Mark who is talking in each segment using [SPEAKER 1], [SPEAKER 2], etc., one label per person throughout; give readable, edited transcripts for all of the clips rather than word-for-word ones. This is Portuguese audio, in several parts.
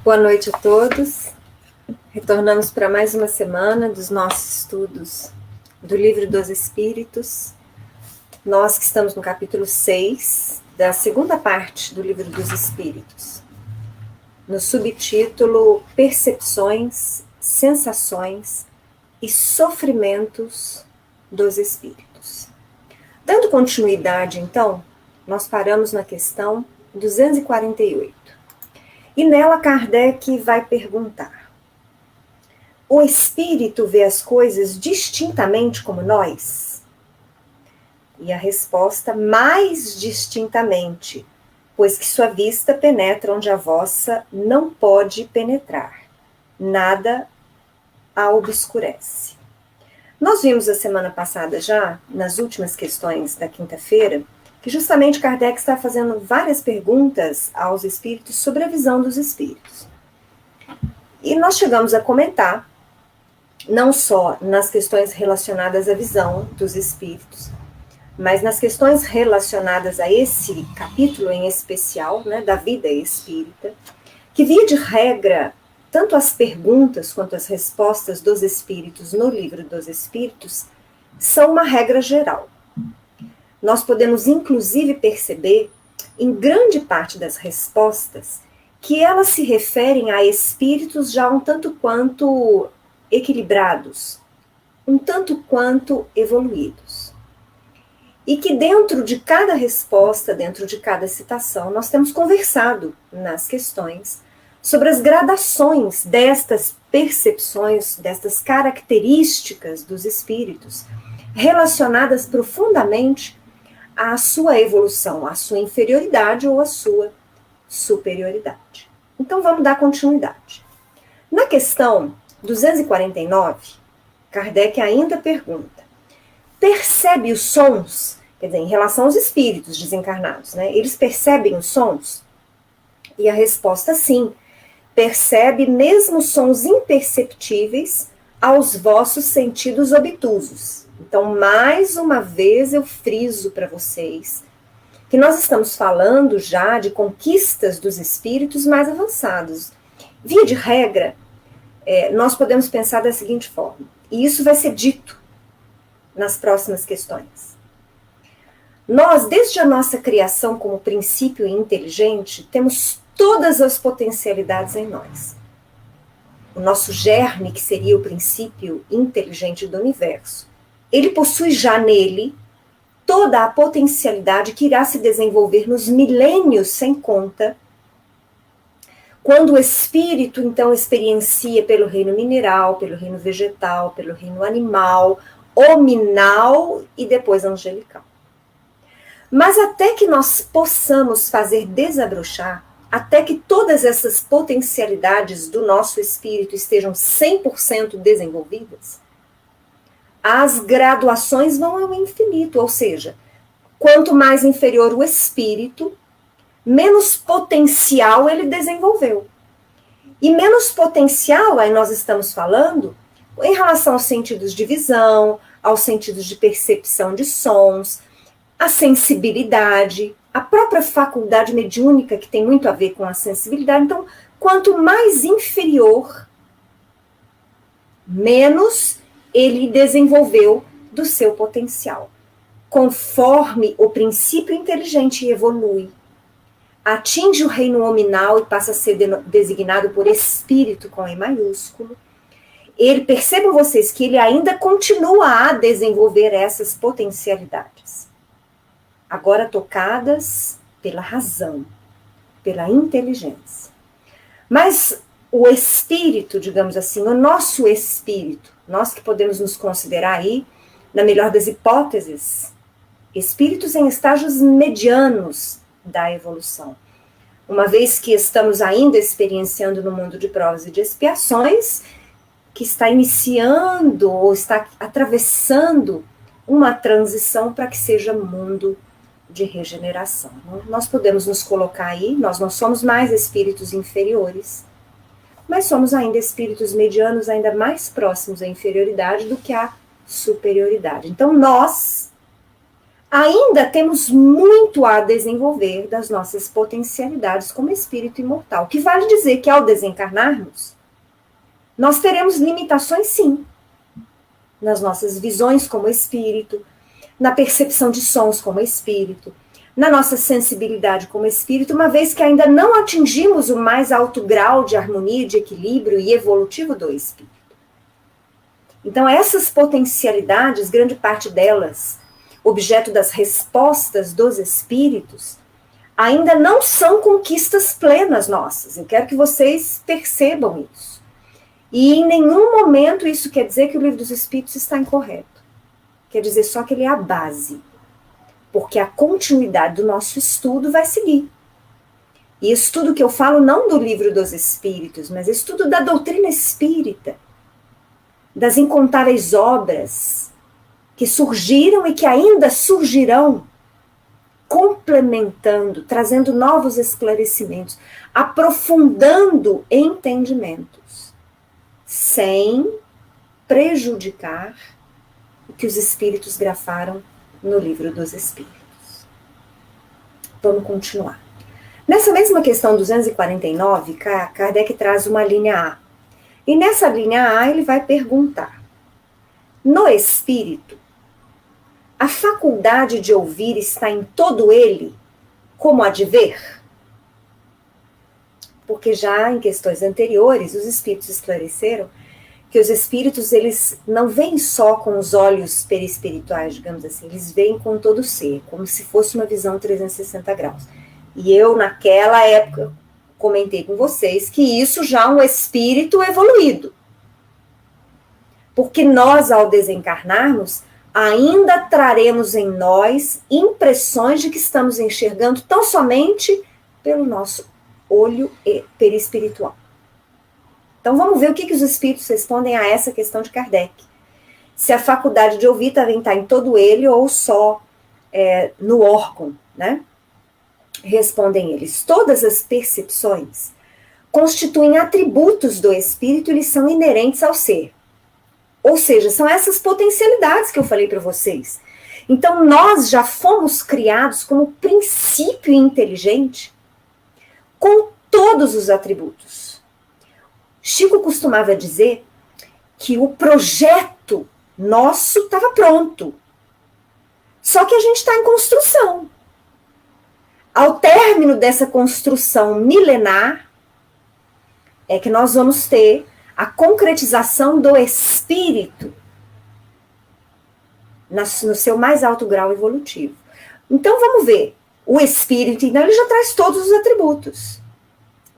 [SPEAKER 1] Boa noite a todos. Retornamos para mais uma semana dos nossos estudos do Livro dos Espíritos. Nós que estamos no capítulo 6, da segunda parte do Livro dos Espíritos, no subtítulo Percepções, Sensações e Sofrimentos dos Espíritos. Dando continuidade, então, nós paramos na questão 248. E nela Kardec vai perguntar: o espírito vê as coisas distintamente como nós? E a resposta: mais distintamente, pois que sua vista penetra onde a vossa não pode penetrar. Nada a obscurece. Nós vimos a semana passada já, nas últimas questões da quinta-feira, que justamente Kardec está fazendo várias perguntas aos espíritos sobre a visão dos espíritos. E nós chegamos a comentar, não só nas questões relacionadas à visão dos espíritos, mas nas questões relacionadas a esse capítulo em especial, né, da vida espírita, que via de regra, tanto as perguntas quanto as respostas dos espíritos no Livro dos Espíritos são uma regra geral. Nós podemos, inclusive, perceber, em grande parte das respostas, que elas se referem a espíritos já um tanto quanto equilibrados, um tanto quanto evoluídos. E que dentro de cada resposta, dentro de cada citação, nós temos conversado nas questões sobre as gradações destas percepções, destas características dos espíritos, relacionadas profundamente à sua evolução, à sua inferioridade ou à sua superioridade. Então vamos dar continuidade. Na questão 249, Kardec ainda pergunta: percebe os sons? Quer dizer, em relação aos espíritos desencarnados, né? Eles percebem os sons? E a resposta: sim, percebe mesmo sons imperceptíveis aos vossos sentidos obtusos. Então, mais uma vez eu friso para vocês que nós estamos falando já de conquistas dos espíritos mais avançados. Via de regra, nós podemos pensar da seguinte forma, e isso vai ser dito nas próximas questões. Nós, desde a nossa criação como princípio inteligente, temos todas as potencialidades em nós. O nosso germe, que seria o princípio inteligente do universo, ele possui já nele toda a potencialidade que irá se desenvolver nos milênios sem conta, quando o espírito, então, experiencia pelo reino mineral, pelo reino vegetal, pelo reino animal, hominal e depois angelical. Mas até que nós possamos fazer desabrochar, até que todas essas potencialidades do nosso espírito estejam 100% desenvolvidas, as graduações vão ao infinito, ou seja, quanto mais inferior o espírito, menos potencial ele desenvolveu. E menos potencial, aí nós estamos falando, em relação aos sentidos de visão, aos sentidos de percepção de sons, a sensibilidade, a própria faculdade mediúnica, que tem muito a ver com a sensibilidade. Então, quanto mais inferior, menos ele desenvolveu do seu potencial. Conforme o princípio inteligente evolui, atinge o reino hominal e passa a ser designado por espírito com E maiúsculo, percebam vocês que ele ainda continua a desenvolver essas potencialidades, agora tocadas pela razão, pela inteligência. Mas o espírito, digamos assim, o nosso espírito, nós que podemos nos considerar aí, na melhor das hipóteses, espíritos em estágios medianos da evolução. Uma vez que estamos ainda experienciando no mundo de provas e de expiações, que está iniciando ou está atravessando uma transição para que seja mundo de regeneração. Nós podemos nos colocar aí, nós não somos mais espíritos inferiores, mas somos ainda espíritos medianos, ainda mais próximos à inferioridade do que à superioridade. Então nós, ainda temos muito a desenvolver das nossas potencialidades como espírito imortal. Que vale dizer que ao desencarnarmos, nós teremos limitações sim, nas nossas visões como espírito, na percepção de sons como espírito, na nossa sensibilidade como espírito, uma vez que ainda não atingimos o mais alto grau de harmonia, de equilíbrio e evolutivo do espírito. Então, essas potencialidades, grande parte delas, objeto das respostas dos espíritos, ainda não são conquistas plenas nossas. Eu quero que vocês percebam isso. E em nenhum momento isso quer dizer que o Livro dos Espíritos está incorreto. Quer dizer só que ele é a base. Porque a continuidade do nosso estudo vai seguir. E estudo que eu falo não do Livro dos Espíritos, mas estudo da doutrina espírita, das incontáveis obras que surgiram e que ainda surgirão, complementando, trazendo novos esclarecimentos, aprofundando entendimentos, sem prejudicar o que os espíritos grafaram no Livro dos Espíritos. Vamos continuar. Nessa mesma questão 249, Kardec traz uma linha A. E nessa linha A ele vai perguntar: no espírito, a faculdade de ouvir está em todo ele, como a de ver? Porque já em questões anteriores, os espíritos esclareceram que os espíritos, eles não veem só com os olhos perispirituais, digamos assim, eles veem com todo o ser, como se fosse uma visão 360 graus. E eu, naquela época, comentei com vocês que isso já é um espírito evoluído. Porque nós, ao desencarnarmos, ainda traremos em nós impressões de que estamos enxergando tão somente pelo nosso olho perispiritual. Então vamos ver o que os espíritos respondem a essa questão de Kardec. Se a faculdade de ouvir também está em todo ele ou só no órgão, né? Respondem eles: todas as percepções constituem atributos do espírito e eles são inerentes ao ser. Ou seja, são essas potencialidades que eu falei para vocês. Então nós já fomos criados como princípio inteligente com todos os atributos. Chico costumava dizer que o projeto nosso estava pronto. Só que a gente está em construção. Ao término dessa construção milenar, é que nós vamos ter a concretização do espírito no seu mais alto grau evolutivo. Então vamos ver. O espírito, então, ele já traz todos os atributos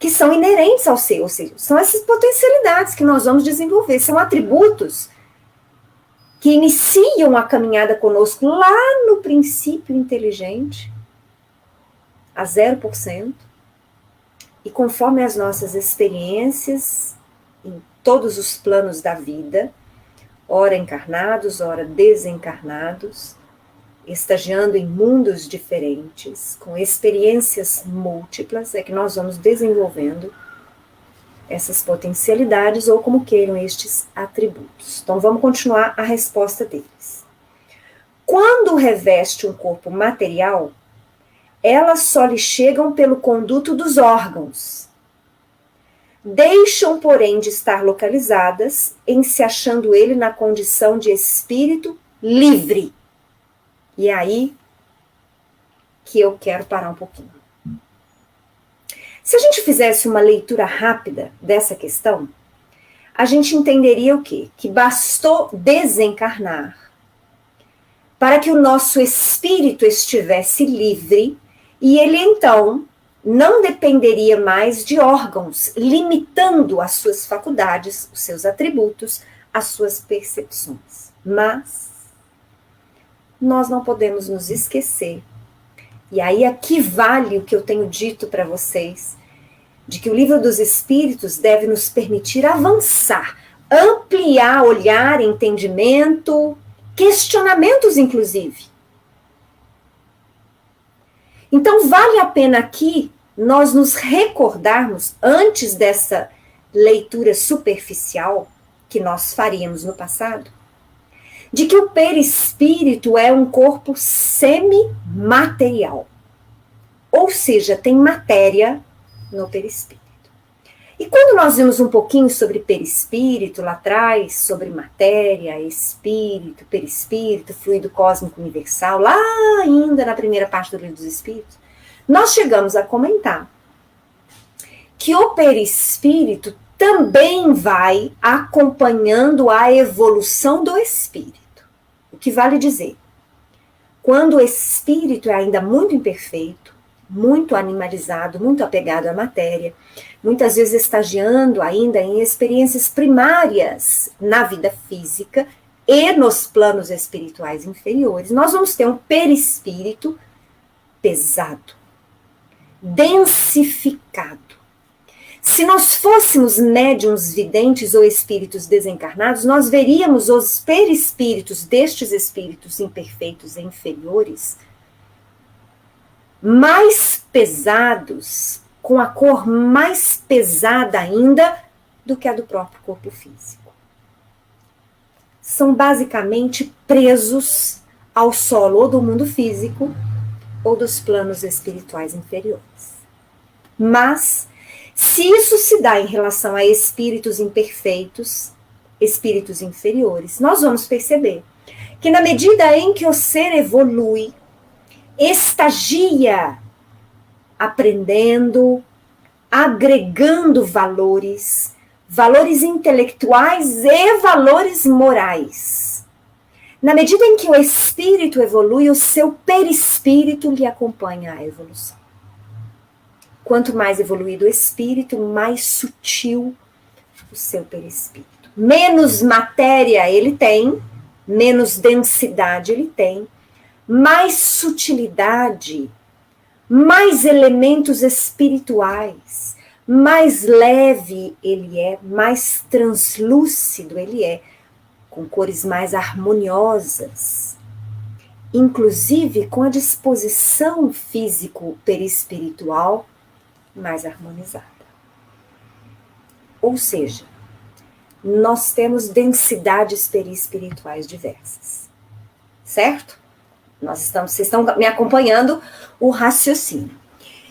[SPEAKER 1] que são inerentes ao ser, ou seja, são essas potencialidades que nós vamos desenvolver, são atributos que iniciam a caminhada conosco lá no princípio inteligente, a 0%, e conforme as nossas experiências em todos os planos da vida, ora encarnados, ora desencarnados, estagiando em mundos diferentes, com experiências múltiplas, é que nós vamos desenvolvendo essas potencialidades, ou como queiram, estes atributos. Então, vamos continuar a resposta deles. Quando reveste um corpo material, elas só lhe chegam pelo conduto dos órgãos. Deixam, porém, de estar localizadas em se achando ele na condição de espírito livre. E é aí que eu quero parar um pouquinho. Se a gente fizesse uma leitura rápida dessa questão, a gente entenderia o quê? Que bastou desencarnar para que o nosso espírito estivesse livre e ele então não dependeria mais de órgãos, limitando as suas faculdades, os seus atributos, as suas percepções. Mas nós não podemos nos esquecer, e aí aqui vale o que eu tenho dito para vocês, de que o Livro dos Espíritos deve nos permitir avançar, ampliar olhar, entendimento, questionamentos inclusive. Então vale a pena aqui nós nos recordarmos, antes dessa leitura superficial que nós faríamos no passado, de que o perispírito é um corpo semimaterial. Ou seja, tem matéria no perispírito. E quando nós vimos um pouquinho sobre perispírito lá atrás, sobre matéria, espírito, perispírito, fluido cósmico universal, lá ainda na primeira parte do Livro dos Espíritos, nós chegamos a comentar que o perispírito também vai acompanhando a evolução do espírito. O que vale dizer, quando o espírito é ainda muito imperfeito, muito animalizado, muito apegado à matéria, muitas vezes estagiando ainda em experiências primárias na vida física e nos planos espirituais inferiores, nós vamos ter um perispírito pesado, densificado. Se nós fôssemos médiuns videntes ou espíritos desencarnados, nós veríamos os perispíritos destes espíritos imperfeitos e inferiores mais pesados, com a cor mais pesada ainda do que a do próprio corpo físico. São basicamente presos ao solo ou do mundo físico ou dos planos espirituais inferiores. Mas, se isso se dá em relação a espíritos imperfeitos, espíritos inferiores, nós vamos perceber que na medida em que o ser evolui, estagia aprendendo, agregando valores, valores intelectuais e valores morais. Na medida em que o espírito evolui, o seu perispírito lhe acompanha a evolução. Quanto mais evoluído o espírito, mais sutil o seu perispírito. Menos matéria ele tem, menos densidade ele tem, mais sutilidade, mais elementos espirituais, mais leve ele é, mais translúcido ele é, com cores mais harmoniosas, inclusive com a disposição físico-perispiritual mais harmonizada. Ou seja, nós temos densidades perispirituais diversas, certo? Vocês estão me acompanhando o raciocínio.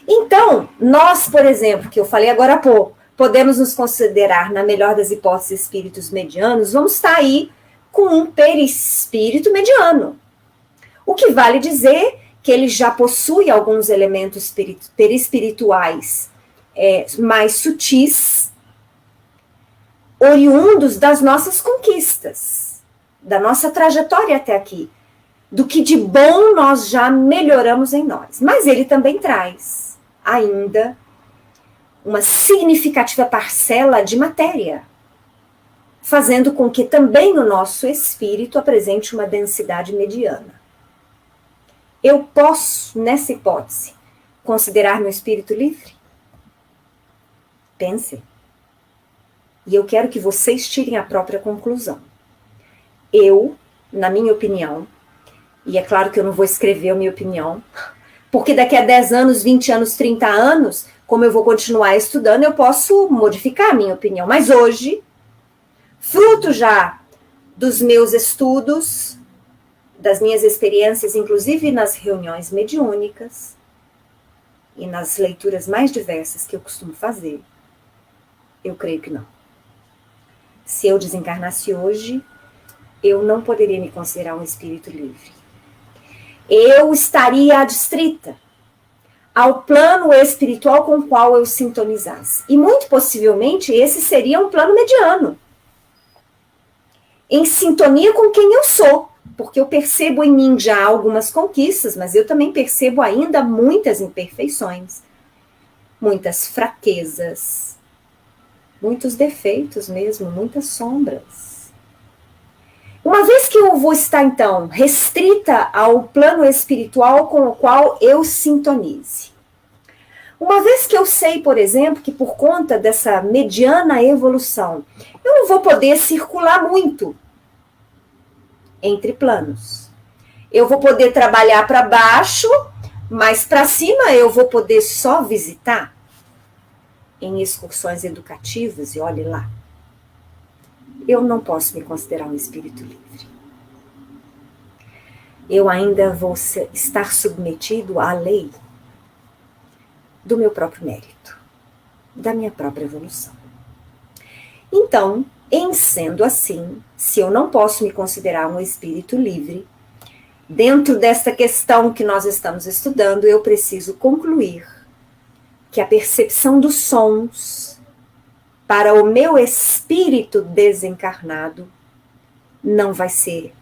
[SPEAKER 1] Então, nós, por exemplo, que eu falei agora há pouco, podemos nos considerar, na melhor das hipóteses, espíritos medianos, vamos estar aí com um perispírito mediano. O que vale dizer que ele já possui alguns elementos perispirituais mais sutis, oriundos das nossas conquistas, da nossa trajetória até aqui, do que de bom nós já melhoramos em nós. Mas ele também traz ainda uma significativa parcela de matéria, fazendo com que também o nosso espírito apresente uma densidade mediana. Eu posso, nessa hipótese, considerar meu espírito livre? Pense. E eu quero que vocês tirem a própria conclusão. Eu, na minha opinião, e é claro que eu não vou escrever a minha opinião, porque daqui a 10 anos, 20 anos, 30 anos, como eu vou continuar estudando, eu posso modificar a minha opinião. Mas hoje, fruto já dos meus estudos, das minhas experiências, inclusive nas reuniões mediúnicas e nas leituras mais diversas que eu costumo fazer, eu creio que não. Se eu desencarnasse hoje, eu não poderia me considerar um espírito livre. Eu estaria adstrita ao plano espiritual com o qual eu sintonizasse. E muito possivelmente esse seria um plano mediano, em sintonia com quem eu sou, porque eu percebo em mim já algumas conquistas, mas eu também percebo ainda muitas imperfeições, muitas fraquezas, muitos defeitos mesmo, muitas sombras. Uma vez que eu vou estar, então, restrita ao plano espiritual com o qual eu sintonize. Uma vez que eu sei, por exemplo, que por conta dessa mediana evolução, eu não vou poder circular muito entre planos. Eu vou poder trabalhar para baixo, mas para cima eu vou poder só visitar em excursões educativas, e olhe lá. Eu não posso me considerar um espírito livre. eu ainda vou estar submetido à lei do meu próprio mérito, da minha própria evolução. Então, em sendo assim, se eu não posso me considerar um espírito livre, dentro desta questão que nós estamos estudando, eu preciso concluir que a percepção dos sons para o meu espírito desencarnado não vai ser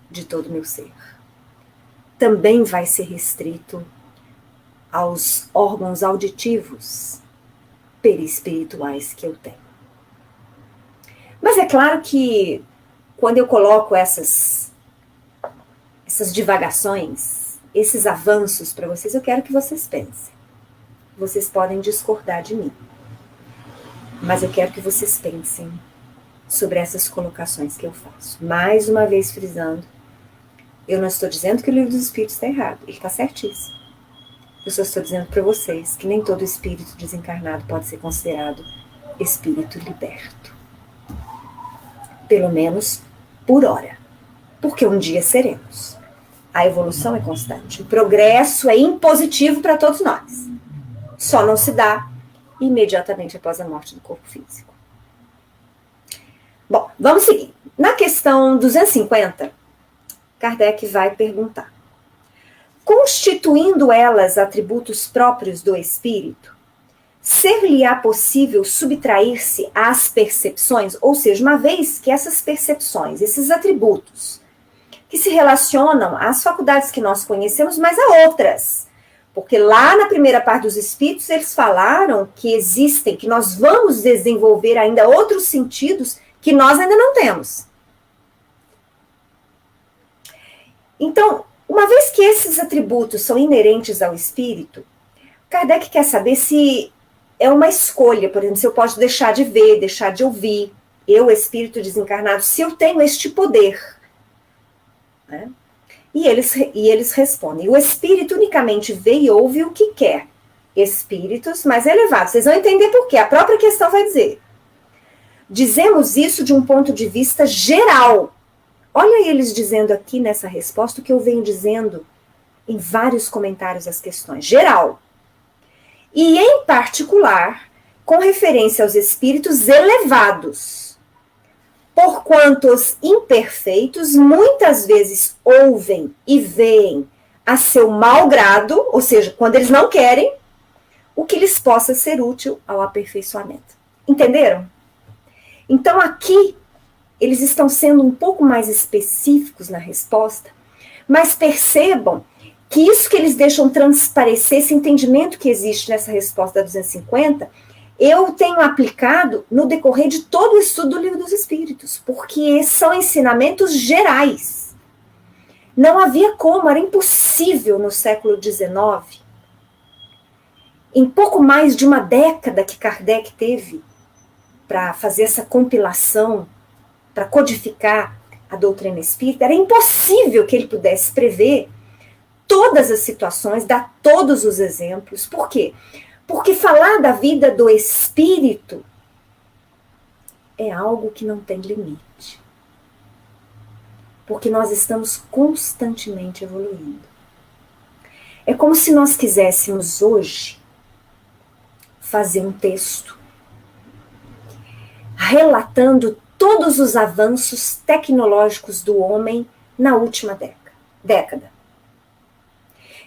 [SPEAKER 1] de todo o meu ser. Também vai ser restrito aos órgãos auditivos perispirituais que eu tenho. Mas é claro que quando eu coloco essas divagações, esses avanços para vocês, eu quero que vocês pensem. Vocês podem discordar de mim, mas eu quero que vocês pensem sobre essas colocações que eu faço. Mais uma vez frisando, eu não estou dizendo que o Livro dos Espíritos está errado, ele está certíssimo. Eu só estou dizendo para vocês que nem todo espírito desencarnado pode ser considerado espírito liberto. Pelo menos por hora. Porque um dia seremos. A evolução é constante. O progresso é impositivo para todos nós. Só não se dá imediatamente após a morte do corpo físico. Bom, vamos seguir. Na questão 250, Kardec vai perguntar: constituindo elas atributos próprios do espírito, ser-lhe-á possível subtrair-se às percepções? Ou seja, uma vez que essas percepções, esses atributos, que se relacionam às faculdades que nós conhecemos, mas a outras. Porque lá na primeira parte dos espíritos, eles falaram que existem, que nós vamos desenvolver ainda outros sentidos que nós ainda não temos. Então, uma vez que esses atributos são inerentes ao espírito, Kardec quer saber se é uma escolha, por exemplo, se eu posso deixar de ver, deixar de ouvir, eu, espírito desencarnado, se eu tenho este poder. Né? E eles respondem: o espírito unicamente vê e ouve o que quer. Espíritos mais elevados. Vocês vão entender por quê. A própria questão vai dizer. Dizemos isso de um ponto de vista geral. Olha eles dizendo aqui nessa resposta o que eu venho dizendo em vários comentários às questões. Geral. E em particular, com referência aos espíritos elevados. Porquanto os imperfeitos muitas vezes ouvem e veem a seu mau grado, ou seja, quando eles não querem, o que lhes possa ser útil ao aperfeiçoamento. Entenderam? Então aqui eles estão sendo um pouco mais específicos na resposta, mas percebam que isso que eles deixam transparecer, esse entendimento que existe nessa resposta da 250, eu tenho aplicado no decorrer de todo o estudo do Livro dos Espíritos, porque são ensinamentos gerais. Não havia como, era impossível no século XIX, em pouco mais de uma década que Kardec teve para fazer essa compilação, para codificar a doutrina espírita, era impossível que ele pudesse prever todas as situações, dar todos os exemplos. Por quê? Porque falar da vida do espírito é algo que não tem limite. Porque nós estamos constantemente evoluindo. É como se nós quiséssemos hoje fazer um texto relatando todos os avanços tecnológicos do homem na última década.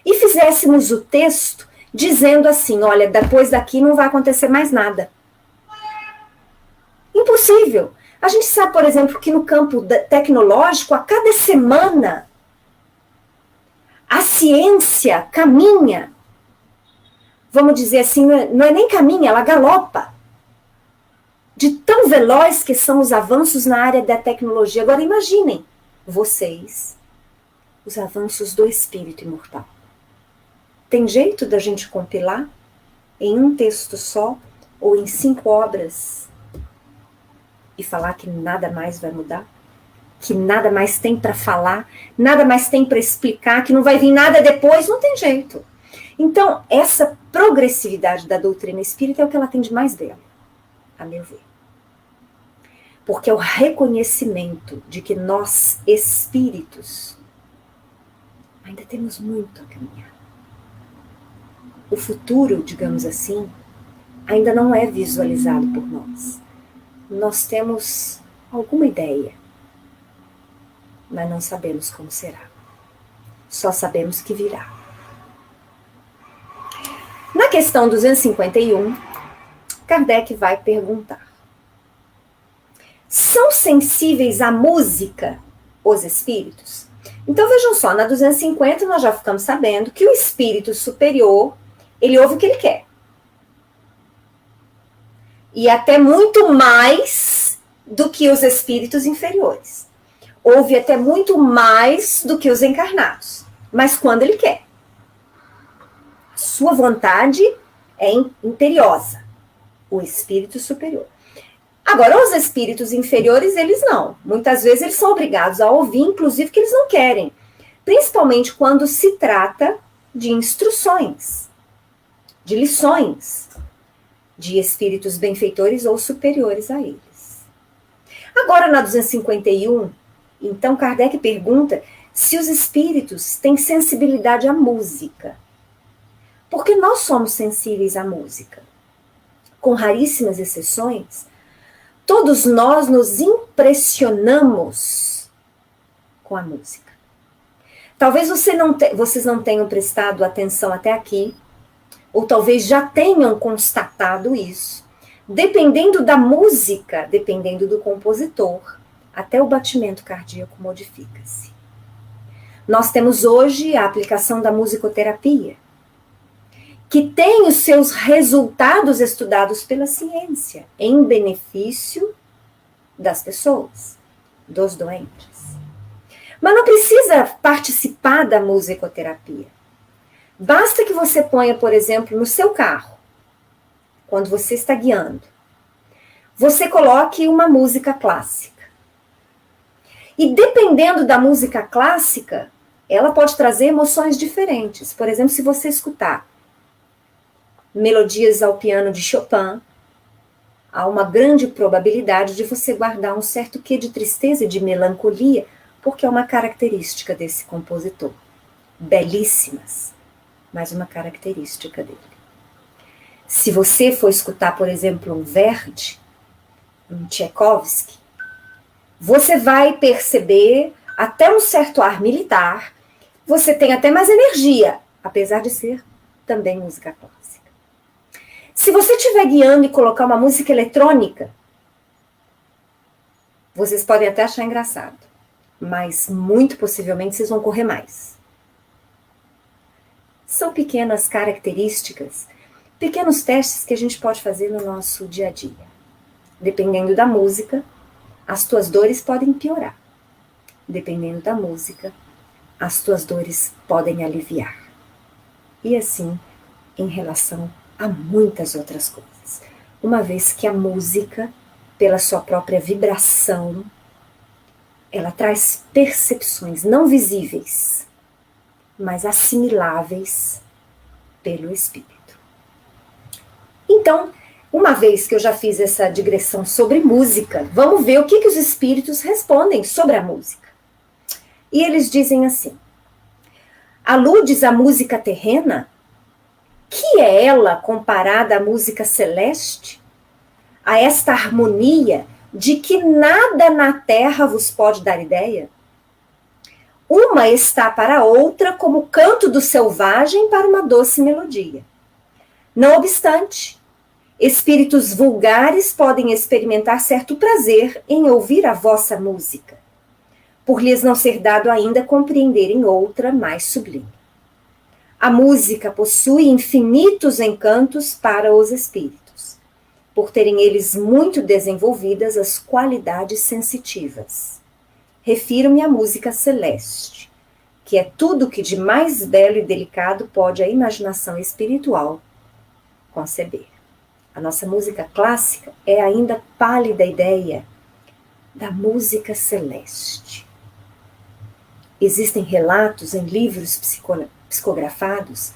[SPEAKER 1] E fizéssemos o texto dizendo assim: olha, depois daqui não vai acontecer mais nada. Impossível. A gente sabe, por exemplo, que no campo tecnológico, a cada semana, a ciência caminha, vamos dizer assim, não é nem caminha, ela galopa. De tão veloz que são os avanços na área da tecnologia. Agora imaginem, vocês, os avanços do espírito imortal. Tem jeito da gente compilar em um texto só ou em 5 obras e falar que nada mais vai mudar? Que nada mais tem para falar, nada mais tem para explicar, que não vai vir nada depois? Não tem jeito. Então, essa progressividade da doutrina espírita é o que ela tem de mais belo, a meu ver. Porque é o reconhecimento de que nós, espíritos, ainda temos muito a caminhar. O futuro, digamos assim, ainda não é visualizado por nós. Nós temos alguma ideia, mas não sabemos como será. Só sabemos que virá. Na questão 251, Kardec vai perguntar: são sensíveis à música os espíritos? Então vejam só, na 250 nós já ficamos sabendo que o espírito superior, ele ouve o que ele quer. E até muito mais do que os espíritos inferiores. Ouve até muito mais do que os encarnados. Mas quando ele quer. Sua vontade é imperiosa. O espírito superior. Agora, os espíritos inferiores, eles não. Muitas vezes eles são obrigados a ouvir, inclusive, que eles não querem. Principalmente quando se trata de instruções, de lições, de espíritos benfeitores ou superiores a eles. Agora, na 251, então, Kardec pergunta se os espíritos têm sensibilidade à música. Porque nós somos sensíveis à música. Com raríssimas exceções, todos nós nos impressionamos com a música. Talvez vocês não tenham prestado atenção até aqui, ou talvez já tenham constatado isso. Dependendo da música, dependendo do compositor, até o batimento cardíaco modifica-se. Nós temos hoje a aplicação da musicoterapia, que tem os seus resultados estudados pela ciência, em benefício das pessoas, dos doentes. Mas não precisa participar da musicoterapia. Basta que você ponha, por exemplo, no seu carro, quando você está guiando, você coloque uma música clássica. E dependendo da música clássica, ela pode trazer emoções diferentes. Por exemplo, se você escutar melodias ao piano de Chopin, há uma grande probabilidade de você guardar um certo quê de tristeza e de melancolia, porque é uma característica desse compositor. Belíssimas, mas uma característica dele. Se você for escutar, por exemplo, um Verdi, um Tchaikovsky, você vai perceber até um certo ar militar, você tem até mais energia, apesar de ser também música clássica. Se você estiver guiando e colocar uma música eletrônica, vocês podem até achar engraçado, mas muito possivelmente vocês vão correr mais. São pequenas características, pequenos testes que a gente pode fazer no nosso dia a dia. Dependendo da música, as tuas dores podem piorar. Dependendo da música, as tuas dores podem aliviar. E assim, em relação a muitas outras coisas. Uma vez que a música, pela sua própria vibração, ela traz percepções não visíveis, mas assimiláveis pelo espírito. Então, uma vez que eu já fiz essa digressão sobre música, vamos ver o que os espíritos respondem sobre a música. E eles dizem assim: aludes à música terrena? Que é ela comparada à música celeste? A esta harmonia de que nada na terra vos pode dar ideia? Uma está para a outra como o canto do selvagem para uma doce melodia. Não obstante, espíritos vulgares podem experimentar certo prazer em ouvir a vossa música, por lhes não ser dado ainda compreenderem outra mais sublime. A música possui infinitos encantos para os espíritos, por terem eles muito desenvolvidas as qualidades sensitivas. Refiro-me à música celeste, que é tudo o que de mais belo e delicado pode a imaginação espiritual conceber. A nossa música clássica é ainda pálida ideia da música celeste. Existem relatos em livros psicografados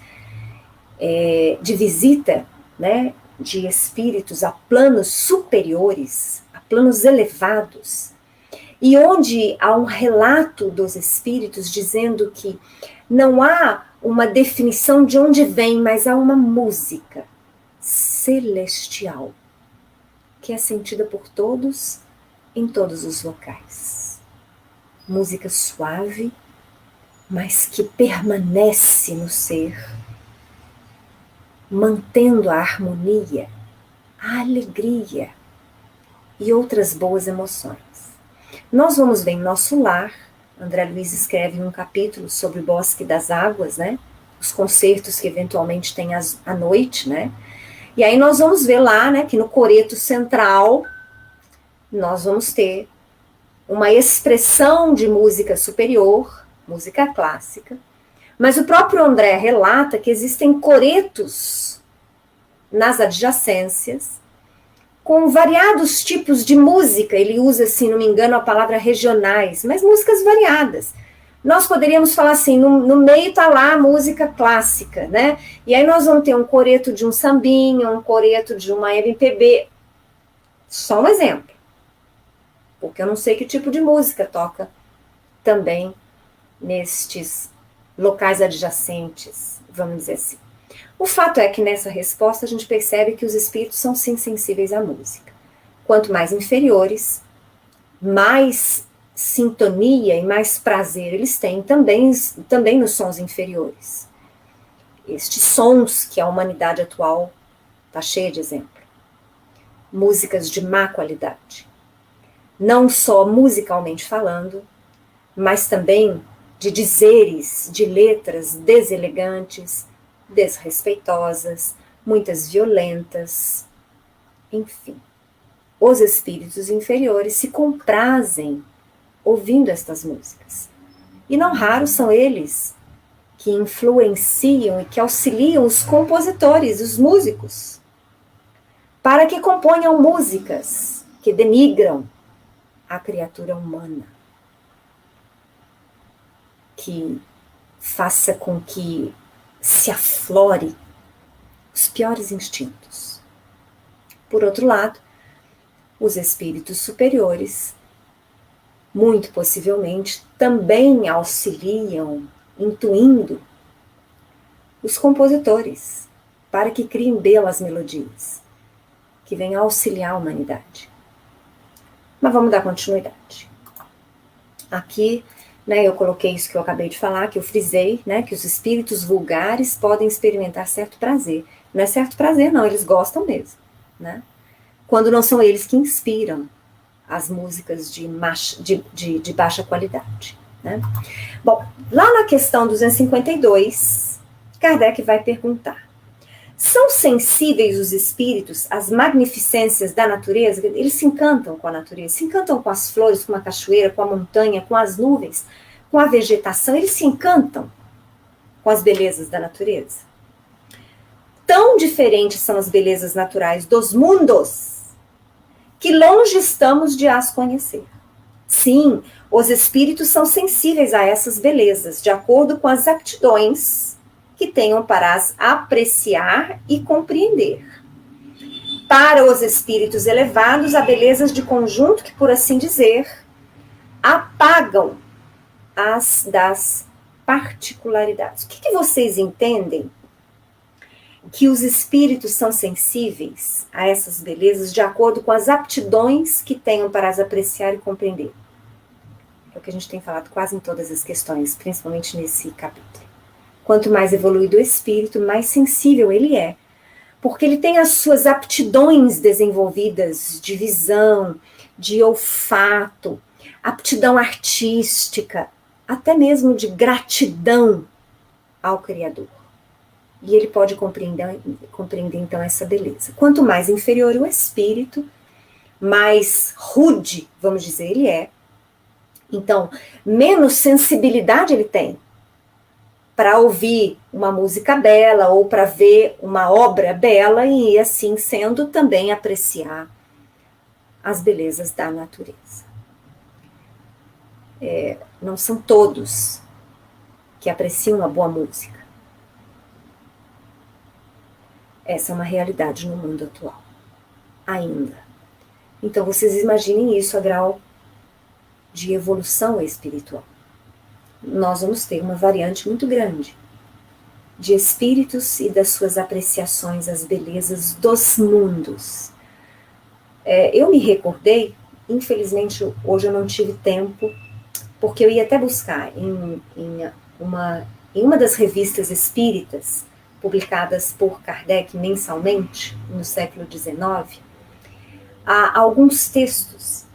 [SPEAKER 1] de visita, né, de espíritos a planos superiores, a planos elevados, e onde há um relato dos espíritos dizendo que Não há uma definição de onde vem, mas há uma música celestial que é sentida por todos em todos os locais. Música suave, mas que permanece no ser, mantendo a harmonia, a alegria e outras boas emoções. Nós vamos ver em nosso lar, André Luiz escreve um capítulo sobre o Bosque das Águas, né? Os concertos que eventualmente tem à noite, né? E aí nós vamos ver lá, né, que no coreto central nós vamos ter uma expressão de música superior, música clássica, mas o próprio André relata que existem coretos nas adjacências com variados tipos de música. Ele usa, se não me engano, a palavra regionais, mas músicas variadas. Nós poderíamos falar assim, no meio está lá a música clássica, né? E aí nós vamos ter um coreto de um sambinha, um coreto de uma MPB. Só um exemplo. Porque eu não sei que tipo de música toca também nestes locais adjacentes, vamos dizer assim. O fato é que nessa resposta a gente percebe que os espíritos são sim sensíveis à música. Quanto mais inferiores, mais sintonia e mais prazer eles têm também nos sons inferiores. Estes sons que a humanidade atual está cheia de exemplo. Músicas de má qualidade. Não só musicalmente falando, mas também de dizeres, de letras deselegantes, desrespeitosas, muitas violentas, enfim. Os espíritos inferiores se comprazem ouvindo estas músicas. E não raros são eles que influenciam e que auxiliam os compositores, os músicos, para que componham músicas que denigram a criatura humana, que faça com que se aflore os piores instintos. Por outro lado, os espíritos superiores, muito possivelmente, também auxiliam, intuindo os compositores para que criem belas melodias, que venham auxiliar a humanidade. Mas vamos dar continuidade. Aqui, né, eu coloquei isso que eu acabei de falar, que eu frisei, né, que os espíritos vulgares podem experimentar certo prazer. Não é certo prazer, não, eles gostam mesmo, né? Quando não são eles que inspiram as músicas de baixa qualidade, né? Bom, lá na questão 252, Kardec vai perguntar: são sensíveis os espíritos às magnificências da natureza? Eles se encantam com a natureza, se encantam com as flores, com a cachoeira, com a montanha, com as nuvens, com a vegetação, eles se encantam com as belezas da natureza. Tão diferentes são as belezas naturais dos mundos, que longe estamos de as conhecer. Sim, os espíritos são sensíveis a essas belezas, de acordo com as aptidões que tenham para as apreciar e compreender. Para os espíritos elevados, há belezas de conjunto que, por assim dizer, apagam as das particularidades. O que vocês entendem? Que os espíritos são sensíveis a essas belezas de acordo com as aptidões que tenham para as apreciar e compreender. É o que a gente tem falado quase em todas as questões, principalmente nesse capítulo. Quanto mais evoluído o espírito, mais sensível ele é, porque ele tem as suas aptidões desenvolvidas de visão, de olfato, aptidão artística, até mesmo de gratidão ao Criador. E ele pode compreender então essa beleza. Quanto mais inferior o espírito, mais rude, vamos dizer, ele é. Então, menos sensibilidade ele tem para ouvir uma música bela ou para ver uma obra bela e, assim sendo, também apreciar as belezas da natureza. Não são todos que apreciam uma boa música. Essa é uma realidade no mundo atual, ainda. Então, vocês imaginem isso a grau de evolução espiritual. nós vamos ter uma variante muito grande de espíritos e das suas apreciações às belezas dos mundos. Eu me recordei, infelizmente hoje eu não tive tempo, porque eu ia até buscar em uma das revistas espíritas, publicadas por Kardec mensalmente, no século XIX, há alguns textos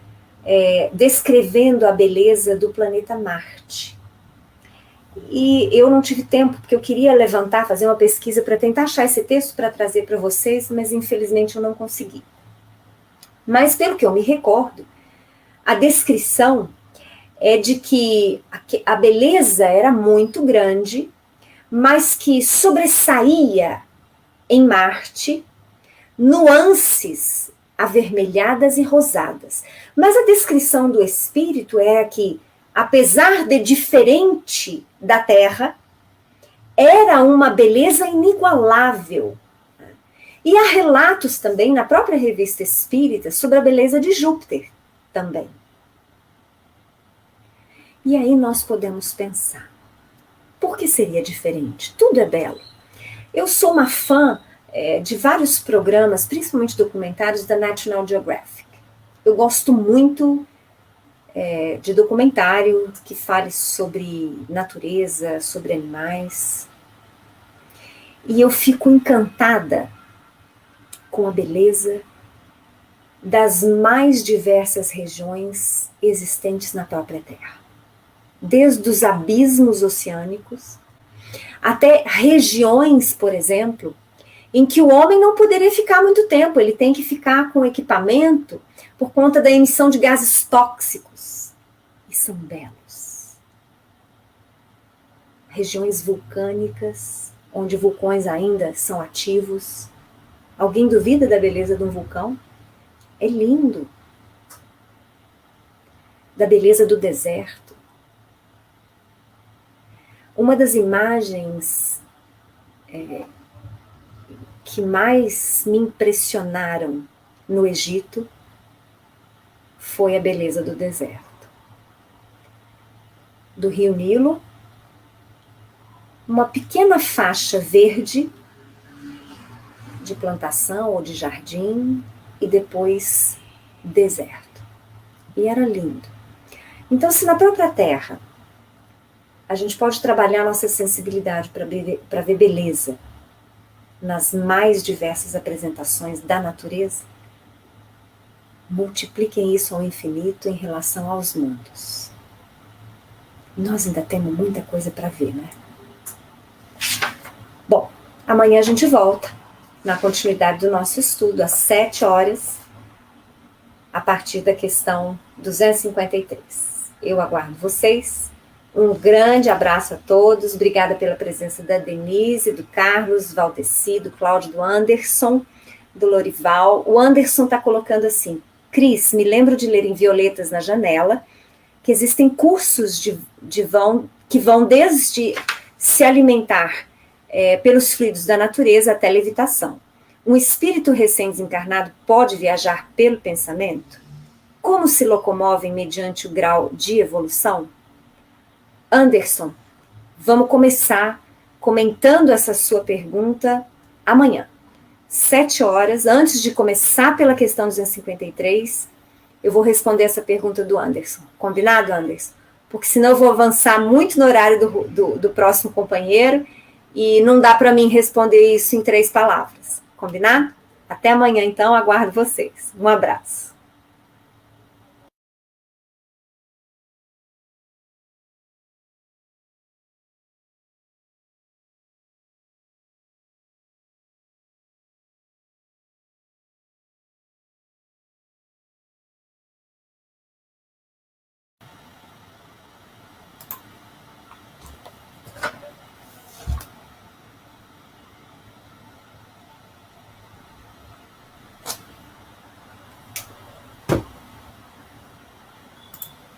[SPEAKER 1] descrevendo a beleza do planeta Marte. E eu não tive tempo, porque eu queria levantar, fazer uma pesquisa para tentar achar esse texto para trazer para vocês, mas infelizmente eu não consegui. Mas pelo que eu me recordo, a descrição é de que a beleza era muito grande, mas que sobressaía em Marte nuances avermelhadas e rosadas. Mas a descrição do espírito era que, apesar de diferente da Terra, era uma beleza inigualável. E há relatos também na própria revista Espírita sobre a beleza de Júpiter também. E aí nós podemos pensar, por que seria diferente? Tudo é belo. Eu sou uma fã de vários programas, principalmente documentários da National Geographic. Eu gosto muito de documentário que fale sobre natureza, sobre animais. E eu fico encantada com a beleza das mais diversas regiões existentes na própria Terra. Desde os abismos oceânicos, até regiões, por exemplo, em que o homem não poderia ficar muito tempo, ele tem que ficar com equipamento por conta da emissão de gases tóxicos. E são belos. Regiões vulcânicas, onde vulcões ainda são ativos. Alguém duvida da beleza de um vulcão? É lindo. Da beleza do deserto. Uma das imagens que mais me impressionaram no Egito foi a beleza do deserto. Do rio Nilo, uma pequena faixa verde de plantação ou de jardim e depois deserto. E era lindo. Então, se na própria Terra a gente pode trabalhar nossa sensibilidade para ver beleza nas mais diversas apresentações da natureza, multipliquem isso ao infinito em relação aos mundos. Nós ainda temos muita coisa para ver, né? Bom, amanhã a gente volta na continuidade do nosso estudo, às 7 horas, a partir da questão 253. Eu aguardo vocês. Um grande abraço a todos, obrigada pela presença da Denise, do Carlos, Valdeci, do Cláudio, do Anderson, do Lorival. O Anderson está colocando assim: Cris, me lembro de ler em Violetas na Janela que existem cursos que vão desde se alimentar pelos fluidos da natureza até levitação. Um espírito recém-desencarnado pode viajar pelo pensamento? Como se locomovem mediante o grau de evolução? Anderson, vamos começar comentando essa sua pergunta amanhã. 7 horas, antes de começar pela questão 253, eu vou responder essa pergunta do Anderson. Combinado, Anderson? Porque senão eu vou avançar muito no horário do próximo companheiro e não dá para mim responder isso em 3 palavras. Combinado? Até amanhã, então, aguardo vocês. Um abraço.